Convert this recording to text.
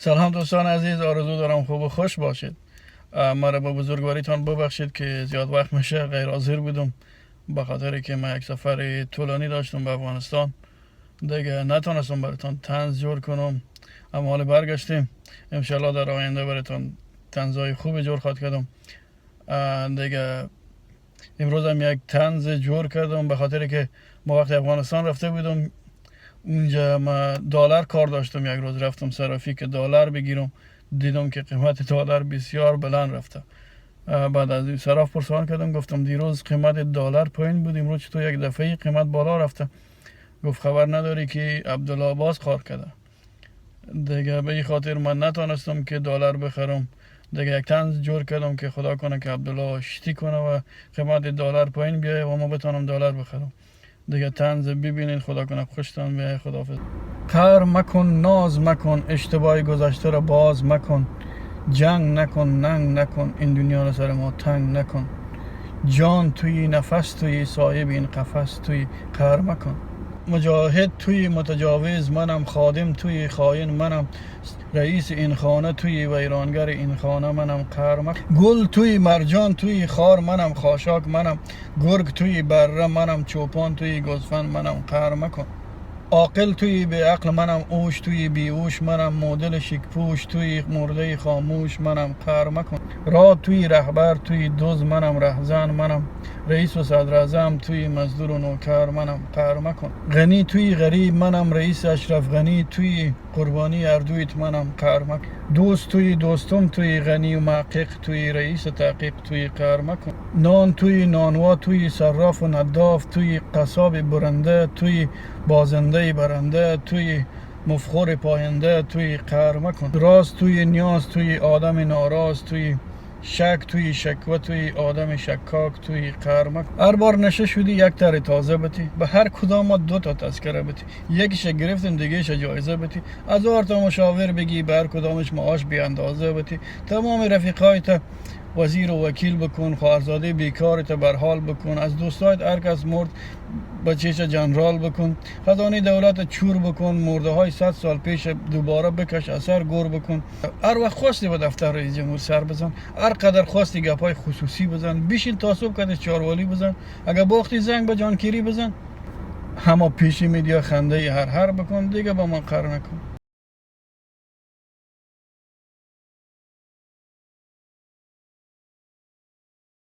سلام دوستان عزیز، آرزو دارم خوب و خوش باشید. مرا به بزرگواریتان ببخشید که زیاد وقت میشه غیر حاضر بودم، به خاطر که من یک سفر طولانی داشتم به افغانستان. دیگه نتونستم براتون طنز جور کنم، اما حالا برگشتیم. انشالله در آینده براتون طنزهای خوبی جور خواهد کردم. دیگه امروز هم یک طنز جور کردم، به خاطر که ما وقتی افغانستان رفته بودم اونجا ما دلار کار داشتم. یک روز رفتم صرافی که دلار بگیرم، دیدم که قیمت دلار بسیار بلند رفته. بعد از این صراف پرسان کردم، گفتم دیروز قیمت دلار پایین بود، امروز چطور یک دفعه قیمت بالا رفته؟ گفت خبر نداری که عبدالله عباس کار کرده. دیگه به این خاطر من نتونستم که دلار بخرم. دیگه یک طنز جور کردم که خدا کنه که عبدالله شتی کنه و قیمت دلار پایین بیایه و ما بتونم دلار بخرم. دیگه طنز ببینین، خدا کنه خوشتان بیایه. خداحافظ. قهر مکن، ناز مکن، اشتباه گذشته را باز مکن، جنگ نکن، ننگ نکن، این دنیا را سر ما تنگ نکن، جان توی، نفس توی، صاحب این قفس توی، قهر مکن. مجاهد توی، متجاوز منم، خادم توی، خائن منم، رئیس این خانه توی، ویرانگر این خانه منم، قهر مکن. گل توی، مرجان توی، خار منم، خاشاک منم، گرگ توی، بره منم، چوپان توی، گوسفند منم، قهر مکن. عاقل توی، به عقل منم، اوش توی، بی اوش منم، مدل شکپوش توی، مرده خاموش منم، قهر مکن. راه توی، رهبر توی، دوز منم، رهزن منم، رئیس و صدر اعظم توی، مزدور و نوکر منم، قهر مکن. غنی توی، غریب منم، رئیس اشرف غنی توی، قربانی اردویت منم، قهر مکن. دوست توی، دوستم توی، غنی و محقق توی، رئیس تحقیق توی، قهر مکن. نان توی، نانوا توی، صراف و نداف توی، قصاب برنده توی، بازنده برنده توی، مفخور پاینده توی، قهر مکن. راست توی، نیاز توی، آدم ناراض توی، شک توی، شکوه توی، آدم شکاک توی، قهر مکن. هر بار نشه شدی یک تر تازه بتی، به هر کدام دو تا تذکره بتی، یکیش گرفتیم دیگهش جایزه بتی، 1000 تا مشاور بگی به هر کدامش معاش بی اندازه بتی، تمام رفیقایت وزیر و وکیل بکن، خواهرزاده بیکارت برحال بکن، از دوستایت هر کس مرد بچهش جنرال بکن، خزانه دولت چور بکن، مرده های 100 سال پیش دوباره بکش اثر گور بکن. هر وقت خواستی به دفتر رئیس جمهور سر بزن، هر قدر خواستی گپای خصوصی بزن، بشین تعصب کردی چاروالی بزن، اگر باختی زنگ به جانکیری بزن، همه پیشی میدیا خنده هر بکن. دیگه با من قهر نکن.